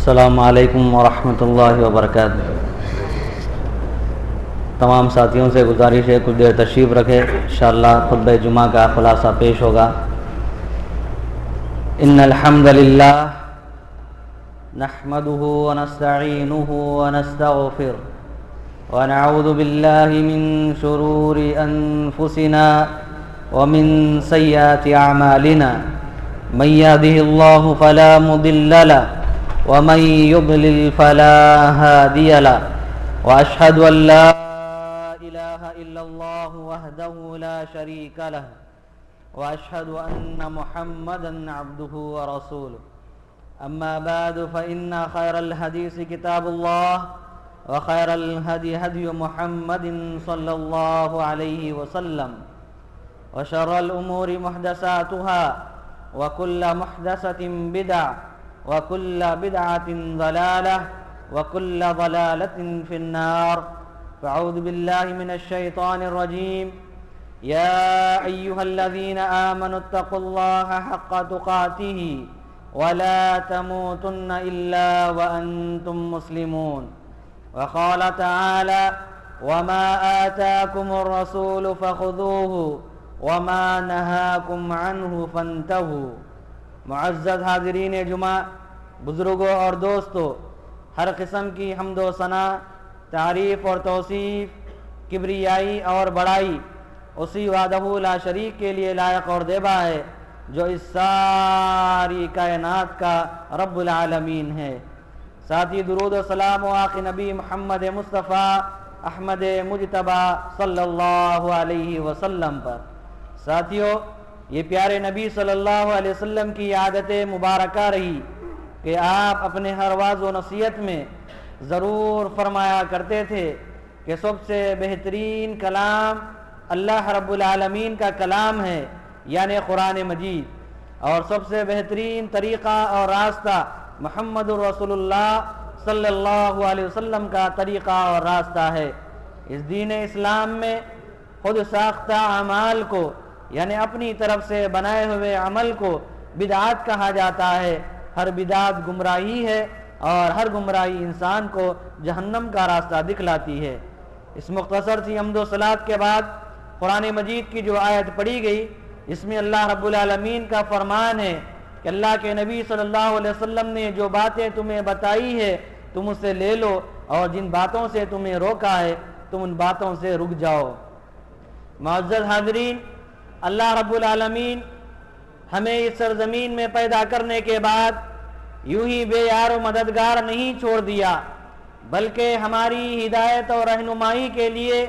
السلام علیکم ورحمۃ اللہ وبرکاتہ۔ تمام ساتھیوں سے گزارش ہے کچھ دیر تشریف رکھے، انشاءاللہ خطبہ جمعہ کا خلاصہ پیش ہوگا۔ ان الحمد للہ نحمده ونستعینه ونستغفره ونعوذ باللہ من شرور انفسنا ومن سیئات اعمالنا من يهده الله فلا مضل له ومن يضلل فلا هادي له واشهد ان لا اله الا الله وحده لا شريك له واشهد ان محمدا عبده ورسوله اما بعد فان خير الحديث كتاب الله وخير الهدي هدي محمد صلى الله عليه وسلم وشر الامور محدثاتها وكل محدثة بدعة وكل بدعة ضلالة وكل ضلالة في النار فأعوذ بالله من الشيطان الرجيم يا أيها الذين آمنوا اتقوا الله حق تقاته ولا تموتن إلا وأنتم مسلمون وقال تعالى وما آتاكم الرسول فخذوه وما نہاکم عنہ فانتہوا۔ معزز حاضرین جمعہ، بزرگوں اور دوستوں، ہر قسم کی حمد و ثنا، تعریف اور توصیف، کبریائی اور بڑائی اسی وحدہ لا شریک کے لیے لائق اور دیبا ہے جو اس ساری کائنات کا رب العالمین ہے۔ ساتھی درود و سلام و آقا نبی محمد مصطفیٰ احمد مجتبیٰ صلی اللہ علیہ وسلم پر۔ ساتھیو، یہ پیارے نبی صلی اللہ علیہ وسلم کی عادت مبارکہ رہی کہ آپ اپنے ہر واعظ و نصیحت میں ضرور فرمایا کرتے تھے کہ سب سے بہترین کلام اللہ رب العالمین کا کلام ہے، یعنی قرآن مجید، اور سب سے بہترین طریقہ اور راستہ محمد رسول اللہ صلی اللہ علیہ وسلم کا طریقہ اور راستہ ہے۔ اس دین اسلام میں خود ساختہ اعمال کو، یعنی اپنی طرف سے بنائے ہوئے عمل کو بدعات کہا جاتا ہے۔ ہر بدعت گمراہی ہے اور ہر گمراہی انسان کو جہنم کا راستہ دکھلاتی ہے۔ اس مختصر سی حمد و صلوات کے بعد قرآن مجید کی جو آیت پڑھی گئی، اس میں اللہ رب العالمین کا فرمان ہے کہ اللہ کے نبی صلی اللہ علیہ وسلم نے جو باتیں تمہیں بتائی ہے تم اسے لے لو، اور جن باتوں سے تمہیں روکا ہے تم ان باتوں سے رک جاؤ۔ معزز حاضرین، اللہ رب العالمین ہمیں اس سرزمین میں پیدا کرنے کے بعد یوں ہی بے یار و مددگار نہیں چھوڑ دیا، بلکہ ہماری ہدایت اور رہنمائی کے لیے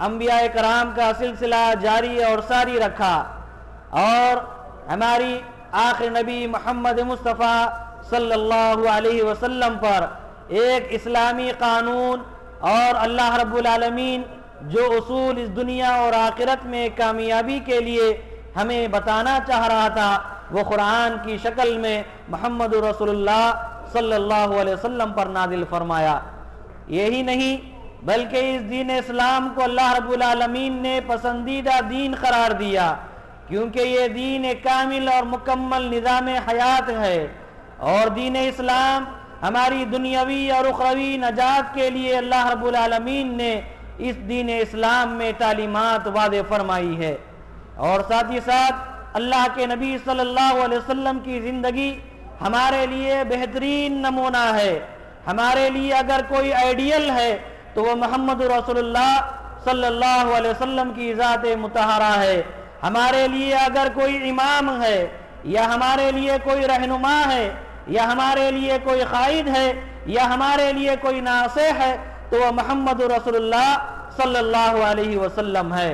انبیاء کرام کا سلسلہ جاری اور ساری رکھا، اور ہماری آخر نبی محمد مصطفیٰ صلی اللہ علیہ وسلم پر ایک اسلامی قانون اور اللہ رب العالمین جو اصول اس دنیا اور آخرت میں کامیابی کے لیے ہمیں بتانا چاہ رہا تھا، وہ قرآن کی شکل میں محمد رسول اللہ صلی اللہ علیہ وسلم پر نازل فرمایا۔ یہی نہیں بلکہ اس دین اسلام کو اللہ رب العالمین نے پسندیدہ دین قرار دیا، کیونکہ یہ دین ایک کامل اور مکمل نظام حیات ہے، اور دین اسلام ہماری دنیاوی اور اخروی نجات کے لیے اللہ رب العالمین نے اس دین اسلام میں تعلیمات واضح فرمائی ہے۔ اور ساتھ ہی ساتھ اللہ کے نبی صلی اللہ علیہ وسلم کی زندگی ہمارے لیے بہترین نمونہ ہے۔ ہمارے لیے اگر کوئی آئیڈیل ہے تو وہ محمد رسول اللہ صلی اللہ علیہ وسلم کی ذات مطہرہ ہے۔ ہمارے لیے اگر کوئی امام ہے، یا ہمارے لیے کوئی رہنما ہے، یا ہمارے لیے کوئی قائد ہے، یا ہمارے لیے کوئی ناصح ہے، تو وہ محمد رسول اللہ صلی اللہ علیہ وسلم ہے۔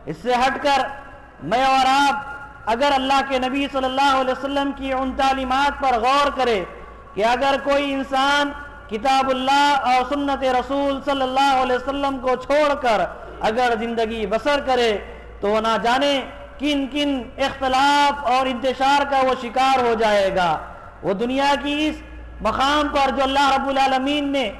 اس سے ہٹ کر میں اور آپ اگر اللہ کے نبی صلی اللہ علیہ وسلم کی ان تعلیمات پر غور کرے کہ اگر کوئی انسان کتاب اللہ اور سنت رسول صلی اللہ علیہ وسلم کو چھوڑ کر اگر زندگی بسر کرے تو وہ نہ جانے کن کن اختلاف اور انتشار کا وہ شکار ہو جائے گا۔ وہ دنیا کی اس مقام پر جو اللہ رب العالمین نے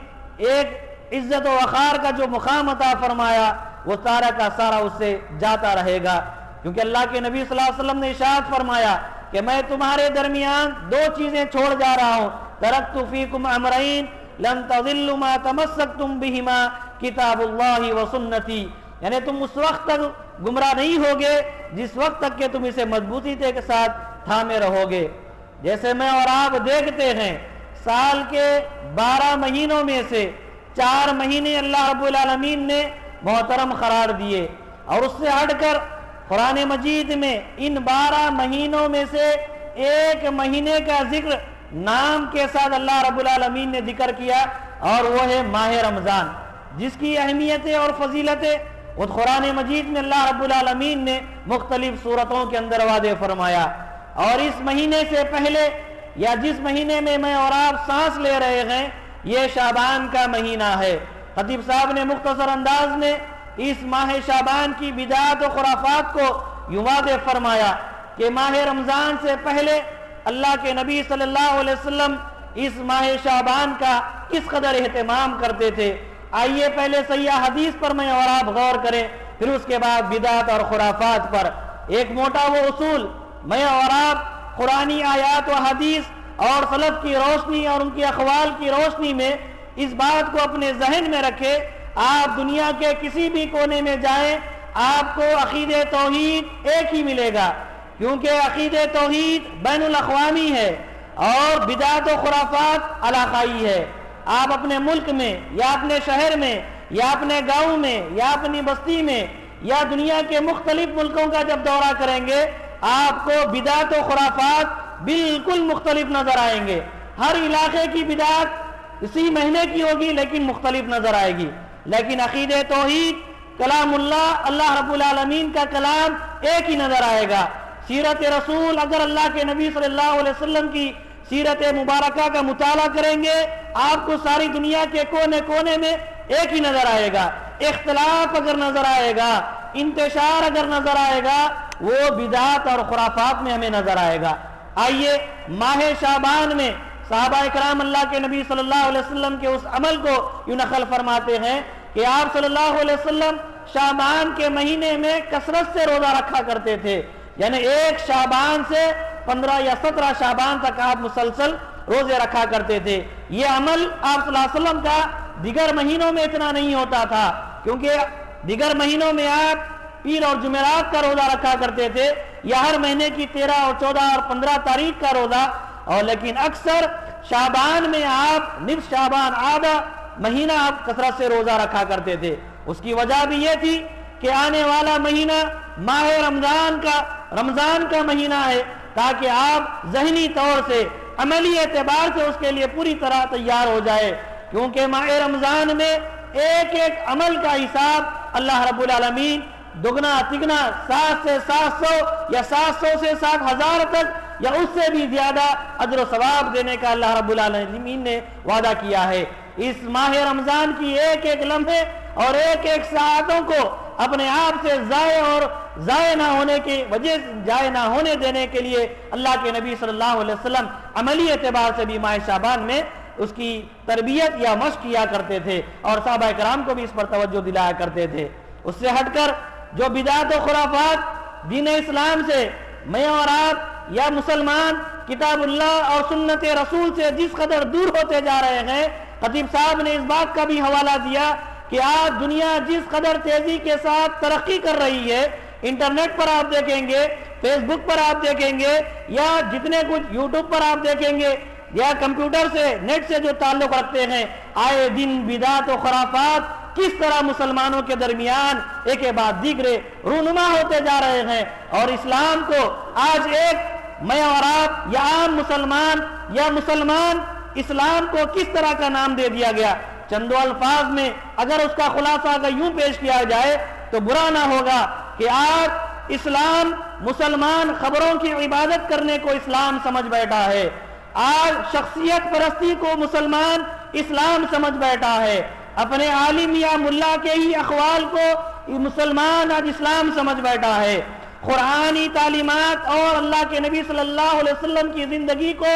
ایک عزت و وقار کا جو مقام عطا فرمایا، وہ سارا کا سارا اس سے جاتا رہے گا، کیونکہ اللہ کے نبی صلی اللہ علیہ وسلم نے ارشاد فرمایا کہ میں تمہارے درمیان دو چیزیں چھوڑ جا رہا ہوں، ترکت فیکم امرین لن تضلوا ما تمسکتم بہما کتاب اللہ و سنتی، یعنی تم اس وقت تک گمراہ نہیں ہوگے جس وقت تک کہ تم اسے مضبوطی کے ساتھ تھامے رہو گے۔ جیسے میں اور آپ دیکھتے ہیں سال کے 12 مہینوں میں سے 4 مہینے اللہ رب العالمین نے محترم قرار دیے، اور اس سے ہٹ کر قرآن مجید میں ان 12 مہینوں میں سے ایک مہینے کا ذکر نام کے ساتھ اللہ رب العالمین نے ذکر کیا، اور وہ ہے ماہ رمضان، جس کی اہمیتیں اور فضیلتیں اس قرآن مجید میں اللہ رب العالمین نے مختلف صورتوں کے اندر واضح فرمایا۔ اور اس مہینے سے پہلے یا جس مہینے میں میں اور آپ سانس لے رہے ہیں یہ شعبان کا مہینہ ہے۔ خطیب صاحب نے مختصر انداز میں اس ماہ شعبان کی بدعات و خرافات کو یوں واضح فرمایا کہ ماہ رمضان سے پہلے اللہ کے نبی صلی اللہ علیہ وسلم اس ماہ شعبان کا کس قدر اہتمام کرتے تھے۔ آئیے پہلے صحیح حدیث پر میں اور آپ غور کریں، پھر اس کے بعد بدعات اور خرافات پر۔ ایک موٹا وہ اصول میں اور آپ قرآنی آیات و حدیث اور سلف کی روشنی اور ان کی اقوال کی روشنی میں اس بات کو اپنے ذہن میں رکھے، آپ دنیا کے کسی بھی کونے میں جائیں آپ کو عقید توحید ایک ہی ملے گا، کیونکہ عقید توحید بین الاقوامی ہے اور بدعات و خرافات علاقائی ہے۔ آپ اپنے ملک میں یا اپنے شہر میں یا اپنے گاؤں میں یا اپنی بستی میں یا دنیا کے مختلف ملکوں کا جب دورہ کریں گے آپ کو بدعات و خرافات بالکل مختلف نظر آئیں گے۔ ہر علاقے کی بدعت اسی مہینے کی ہوگی لیکن مختلف نظر آئے گی، لیکن عقید توحید کلام اللہ، اللہ رب العالمین کا کلام ایک ہی نظر آئے گا۔ سیرت رسول، اگر اللہ کے نبی صلی اللہ علیہ وسلم کی سیرت مبارکہ کا مطالعہ کریں گے آپ کو ساری دنیا کے کونے کونے میں ایک ہی نظر آئے گا۔ اختلاف اگر نظر آئے گا، انتشار اگر نظر آئے گا، وہ بدعات اور خرافات میں ہمیں نظر آئے گا۔ آئیے ماہ شعبان میں صحابہ اکرام اللہ کے نبی صلی اللہ علیہ وسلم کے اس عمل کو یوں نقل فرماتے ہیں کہ آپ صلی اللہ علیہ وسلم شعبان کے مہینے میں کثرت سے روزہ رکھا کرتے تھے، یعنی ایک شعبان سے 15 یا 17 شعبان تک آپ مسلسل روزے رکھا کرتے تھے۔ یہ عمل آپ صلی اللہ علیہ وسلم کا دیگر مہینوں میں اتنا نہیں ہوتا تھا، کیونکہ دیگر مہینوں میں آپ پیر اور جمعرات کا روزہ رکھا کرتے تھے یا ہر مہینے کی 13 اور 14 اور 15 تاریخ کا روزہ، اور لیکن اکثر شعبان میں آپ نصف شعبان آدھا مہینہ آپ کثرت سے روزہ رکھا کرتے تھے۔ اس کی وجہ بھی یہ تھی کہ آنے والا مہینہ ماہ رمضان کا مہینہ ہے، تاکہ آپ ذہنی طور سے عملی اعتبار سے اس کے لیے پوری طرح تیار ہو جائے، کیونکہ ماہ رمضان میں ایک ایک عمل کا حساب اللہ رب العالمین دگنا تگنا 700 سے 700 یا 700 سے 7,000 تک یا اس سے بھی زیادہ اجر و ثواب دینے کا اللہ رب العالمین نے وعدہ کیا ہے۔ اس ماہ رمضان کی ایک ایک لمحے اور ایک ایک ساعتوں کو اپنے آپ سے ضائع نہ ہونے کی وجہ ضائع نہ ہونے دینے کے لیے اللہ کے نبی صلی اللہ علیہ وسلم عملی اعتبار سے بھی ماہ شعبان میں اس کی تربیت یا مشق کیا کرتے تھے، اور صحابہ کرام کو بھی اس پر توجہ دلایا کرتے تھے۔ اس سے ہٹ کر جو بدعات و خرافات دین اسلام سے میں اور آپ یا مسلمان کتاب اللہ اور سنت رسول سے جس قدر دور ہوتے جا رہے ہیں، خطیب صاحب نے اس بات کا بھی حوالہ دیا کہ آج دنیا جس قدر تیزی کے ساتھ ترقی کر رہی ہے، انٹرنیٹ پر آپ دیکھیں گے، فیس بک پر آپ دیکھیں گے، یا جتنے کچھ یوٹیوب پر آپ دیکھیں گے یا کمپیوٹر سے نیٹ سے جو تعلق رکھتے ہیں، آئے دن بدعات و خرافات کس طرح مسلمانوں کے درمیان ایک کے بعد دیگرے رونما ہوتے جا رہے ہیں، اور اسلام کو آج ایک میں اور آپ یا عام مسلمان یا مسلمان اسلام کو کس طرح کا نام دے دیا گیا۔ چند الفاظ میں اگر اس کا خلاصہ اگر یوں پیش کیا جائے تو برا نہ ہوگا کہ آج اسلام مسلمان خبروں کی عبادت کرنے کو اسلام سمجھ بیٹھا ہے، آج شخصیت پرستی کو مسلمان اسلام سمجھ بیٹھا ہے، اپنے عالم یا ملا کے ہی اقوال کو مسلمان آج اسلام سمجھ بیٹھا ہے، قرآنی تعلیمات اور اللہ کے نبی صلی اللہ علیہ وسلم کی زندگی کو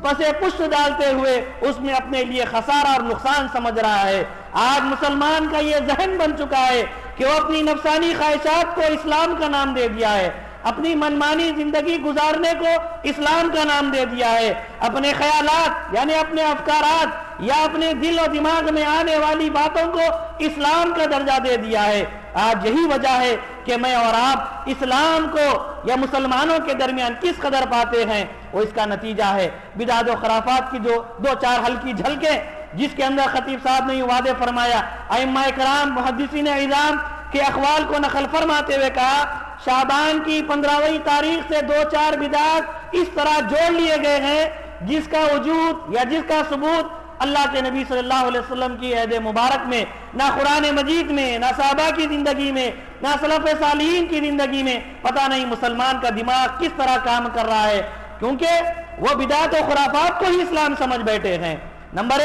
پسے پشت ڈالتے ہوئے اس میں اپنے لیے خسارہ اور نقصان سمجھ رہا ہے۔ آج مسلمان کا یہ ذہن بن چکا ہے کہ وہ اپنی نفسانی خواہشات کو اسلام کا نام دے دیا ہے، اپنی منمانی زندگی گزارنے کو اسلام کا نام دے دیا ہے، اپنے خیالات یعنی اپنے افکارات یا اپنے دل و دماغ میں آنے والی باتوں کو اسلام کا درجہ دے دیا ہے۔ آج یہی وجہ ہے کہ میں اور آپ اسلام کو یا مسلمانوں کے درمیان کس قدر پاتے ہیں، وہ اس کا نتیجہ ہے۔ بدعت و خرافات کی جو دو چار ہلکی جھلکیں جس کے اندر خطیب صاحب نے یہ واضح فرمایا، ائمہ کرام محدثین اعظام کے اقوال کو نقل فرماتے ہوئے کہا، شعبان کی 15ویں تاریخ سے دو چار بدعات اس طرح جوڑ لیے گئے ہیں جس کا وجود یا جس کا ثبوت اللہ کے نبی صلی اللہ علیہ وسلم کی عہد مبارک میں، نہ قرآن مجید میں، نہ صحابہ کی زندگی میں، نہ سلف صالحین کی زندگی میں۔ پتہ نہیں مسلمان کا دماغ کس طرح کام کر رہا ہے، کیونکہ وہ بدعت و خرافات کو ہی اسلام سمجھ بیٹھے ہیں۔ نمبر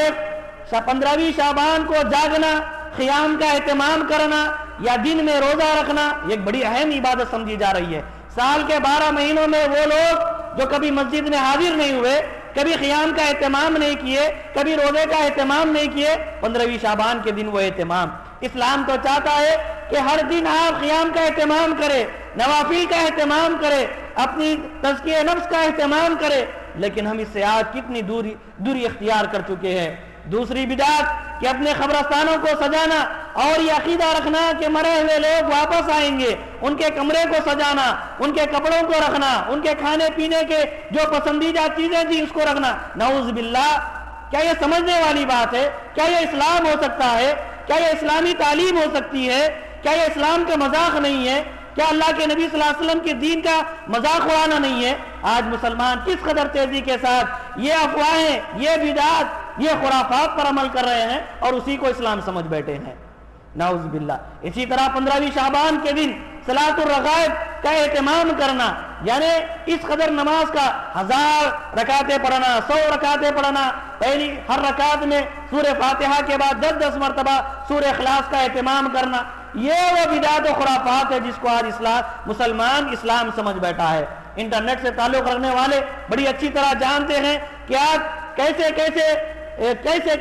1، 15ویں شعبان کو جاگنا، قیام کا اہتمام کرنا یا دن میں روزہ رکھنا یہ ایک بڑی اہم عبادت سمجھی جا رہی ہے۔ سال کے 12 مہینوں میں وہ لوگ جو کبھی مسجد میں حاضر نہیں ہوئے، کبھی قیام کا اہتمام نہیں کیے، کبھی روزے کا اہتمام نہیں کیے، 15ویں شعبان کے دن وہ اہتمام۔ اسلام تو چاہتا ہے کہ ہر دن آپ قیام کا اہتمام کرے، نوافل کا اہتمام کرے، اپنی تزکیہ نفس کا اہتمام کرے، لیکن ہم اس سے آج کتنی دوری اختیار کر چکے ہیں۔ دوسری بدعت کہ اپنے قبرستانوں کو سجانا اور یہ عقیدہ رکھنا کہ مرے ہوئے لوگ واپس آئیں گے، ان کے کمرے کو سجانا، ان کے کپڑوں کو رکھنا، ان کے کھانے پینے کے جو پسندیدہ چیزیں تھیں اس کو رکھنا۔ نعوذ باللہ، کیا یہ سمجھنے والی بات ہے؟ کیا یہ اسلام ہو سکتا ہے؟ کیا یہ اسلامی تعلیم ہو سکتی ہے؟ کیا یہ اسلام کا مذاق نہیں ہے؟ کیا اللہ کے نبی صلی اللہ علیہ وسلم کے دین کا مذاق اڑانا نہیں ہے؟ آج مسلمان کس قدر تیزی کے ساتھ یہ افواہیں، یہ بدعات، یہ خرافات پر عمل کر رہے ہیں اور اسی کو اسلام سمجھ بیٹھے ہیں، نعوذ باللہ۔ اسی طرح 15ویں شعبان کے دن صلاۃ الرغائب کا اہتمام کرنا، یعنی اس قدر نماز کا 1000 رکعتیں پڑھنا، 100 رکعتیں پڑھنا، پہلی ہر رکعت میں سورہ فاتحہ کے بعد 10 مرتبہ سورہ اخلاص کا اہتمام کرنا، یہ وہ بدعت و خرافات ہے جس کو آج مسلمان اسلام سمجھ بیٹھا ہے۔ انٹرنیٹ سے تعلق رکھنے والے بڑی اچھی طرح جانتے ہیں کہ آج کیسے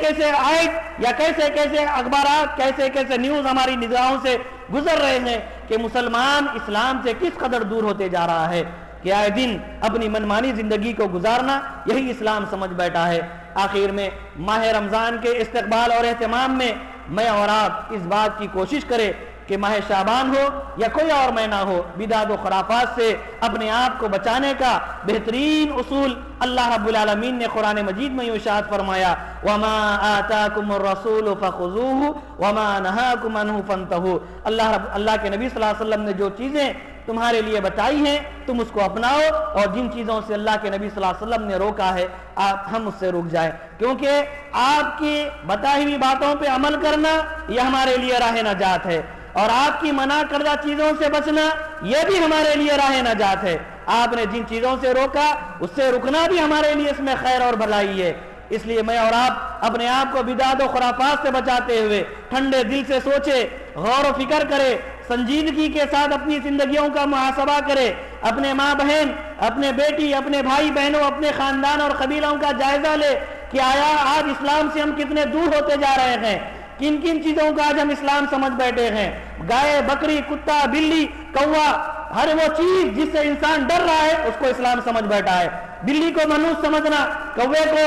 کیسے آیت یا کیسے اخبارات، کیسے نیوز ہماری نگاہوں سے گزر رہے ہیں کہ مسلمان اسلام سے کس قدر دور ہوتے جا رہا ہے کہ آئے دن اپنی منمانی زندگی کو گزارنا یہی اسلام سمجھ بیٹھا ہے۔ آخر میں ماہ رمضان کے استقبال اور اہتمام میں میں اور آپ اس بات کی کوشش کریں کہ ماہ شعبان ہو یا کوئی اور مہینہ ہو، بدعت و خرافات سے اپنے آپ کو بچانے کا بہترین اصول اللہ رب العالمین نے قرآن مجید میں ارشاد فرمایا، وَمَا آتَاكُمُ الرَّسُولُ فَخُذُوهُ وَمَا نَهَاكُمْ عَنْهُ فَانْتَهُوا۔ اللہ کے نبی صلی اللہ علیہ وسلم نے جو چیزیں تمہارے لیے بتائی ہیں تم اس کو اپناؤ، اور جن چیزوں سے اللہ کے نبی صلی اللہ علیہ وسلم نے روکا ہے ہم اس سے رک جائیں، کیونکہ آپ کی بتائی ہوئی باتوں پہ عمل کرنا یہ ہمارے لیے راہ نجات ہے، اور آپ کی منع کردہ چیزوں سے بچنا یہ بھی ہمارے لیے راہ نجات ہے۔ آپ نے جن چیزوں سے روکا اس سے رکنا بھی ہمارے لیے اس میں خیر اور بھلائی ہے۔ اس لیے میں اور آپ اپنے آپ کو بدعت و خرافات سے بچاتے ہوئے ٹھنڈے دل سے سوچے، غور و فکر کرے، سنجیدگی کے ساتھ اپنی زندگیوں کا محاسبہ کرے، اپنے ماں بہن، اپنے بیٹی، اپنے بھائی بہنوں، اپنے خاندان اور قبیلوں کا جائزہ لے کہ آیا آج اسلام سے ہم کتنے دور ہوتے جا رہے ہیں، کن کن چیزوں کا آج ہم اسلام سمجھ بیٹھے ہیں۔ گائے، بکری، کتا، بلی، کوا، ہر وہ چیز جس سے انسان ڈر رہا ہے اس کو اسلام سمجھ بیٹھا ہے۔ بلی کو منحوس سمجھنا، کوے کو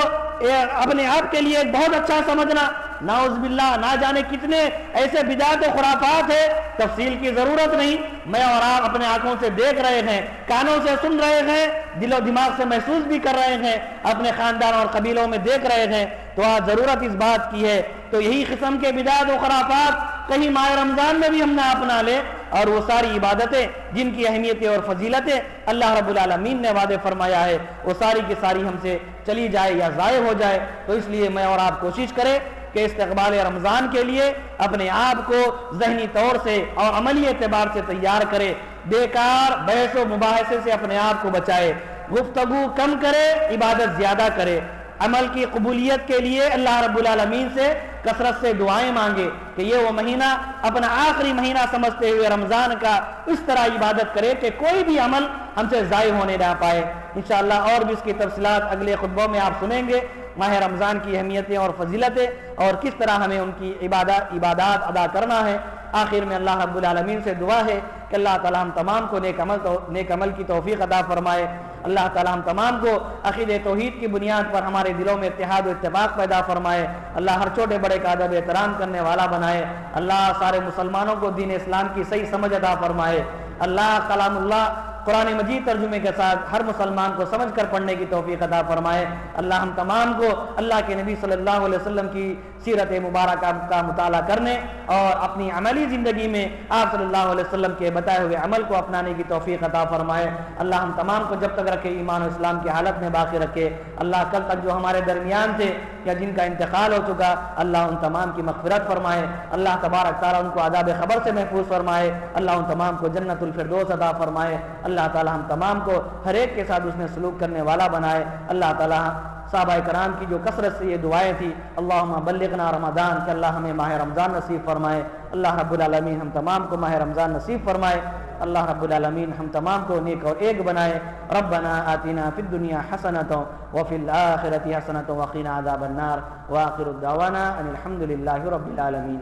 اپنے آپ کے لیے ایک بہت اچھا سمجھنا، نعوذ باللہ نہ جانے کتنے ایسے بدعت و خرافات ہے، تفصیل کی ضرورت نہیں، میں اور آپ اپنے آنکھوں سے دیکھ رہے ہیں، کانوں سے سن رہے ہیں، دل و دماغ سے محسوس بھی کر رہے ہیں، اپنے خاندان اور قبیلوں میں دیکھ رہے ہیں، تو آج ضرورت اس بات کی ہے تو یہی قسم کے بدعت و خرافات کہیں ماہ رمضان میں بھی ہم نہ اپنا لے، اور وہ ساری عبادتیں جن کی اہمیتیں اور فضیلتیں اللہ رب العالمین نے وعدے فرمایا ہے وہ ساری کی ساری ہم سے چلی جائے یا ضائع ہو جائے۔ تو اس لیے میں اور آپ کوشش کریں کہ استقبال رمضان کے لیے اپنے آپ کو ذہنی طور سے اور عملی اعتبار سے تیار کرے، بیکار بحث و مباحثے سے اپنے آپ کو بچائے، گفتگو کم کرے، عبادت زیادہ کرے، عمل کی قبولیت کے لیے اللہ رب العالمین سے کثرت سے دعائیں مانگے کہ یہ وہ مہینہ اپنا آخری مہینہ سمجھتے ہوئے رمضان کا اس طرح عبادت کرے کہ کوئی بھی عمل ہم سے ضائع ہونے نہ پائے۔ انشاءاللہ اور بھی اس کی تفصیلات اگلے خطبوں میں آپ سنیں گے، ماہ رمضان کی اہمیتیں اور فضیلتیں اور کس طرح ہمیں ان کی عبادات ادا کرنا ہے۔ آخر میں اللہ رب العالمین سے دعا ہے کہ اللہ تعالی ہم تمام کو نیک عمل کی توفیق عطا فرمائے، اللہ تعالی ہم تمام کو عقیدہ توحید کی بنیاد پر ہمارے دلوں میں اتحاد و اتفاق پیدا فرمائے، اللہ ہر چھوٹے بڑے کا ادب احترام کرنے والا بنائے، اللہ سارے مسلمانوں کو دین اسلام کی صحیح سمجھ عطا فرمائے، اللہ کلام اللہ قرآن مجید ترجمے کے ساتھ ہر مسلمان کو سمجھ کر پڑھنے کی توفیق عطا فرمائے، اللہ ہم تمام کو اللہ کے نبی صلی اللہ علیہ وسلم کی سیرت مبارکہ کا مطالعہ کرنے اور اپنی عملی زندگی میں آپ صلی اللہ علیہ وسلم کے بتائے ہوئے عمل کو اپنانے کی توفیق عطا فرمائے، اللہ ہم تمام کو جب تک رکھے ایمان و اسلام کی حالت میں باقی رکھے، اللہ کل تک جو ہمارے درمیان تھے یا جن کا انتقال ہو چکا اللہ ان تمام کی مغفرت فرمائے، اللہ تبارک تعالیٰ ان کو عذاب خبر سے محفوظ فرمائے، اللہ ان تمام کو جنت الفردوس عطا فرمائے، اللہ تعالیٰ ہم تمام کو ہر ایک کے ساتھ اس نے سلوک کرنے والا بنائے، اللہ تعالیٰ صحابہ کرام کی جو کثرت سے یہ دعائیں تھی اللہم بلغنا رمضان کہ اللہ ہمیں ماہ رمضان نصیب فرمائے، اللہ رب العالمین ہم تمام کو ماہ رمضان نصیب فرمائے، اللہ رب العالمین ہم تمام کو نیک اور ایک بنائے، ربنا آتنا فی الدنیا حسنۃ وفی الآخرۃ حسنۃ وقنا عذاب النار وآخر الدعوانا ان الحمد للہ رب العالمین۔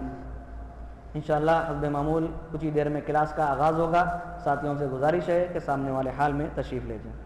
انشاءاللہ حسب معمول کچھ ہی دیر میں کلاس کا آغاز ہوگا، ساتھیوں سے گزارش ہے کہ سامنے والے حال میں تشریف لے جائیں۔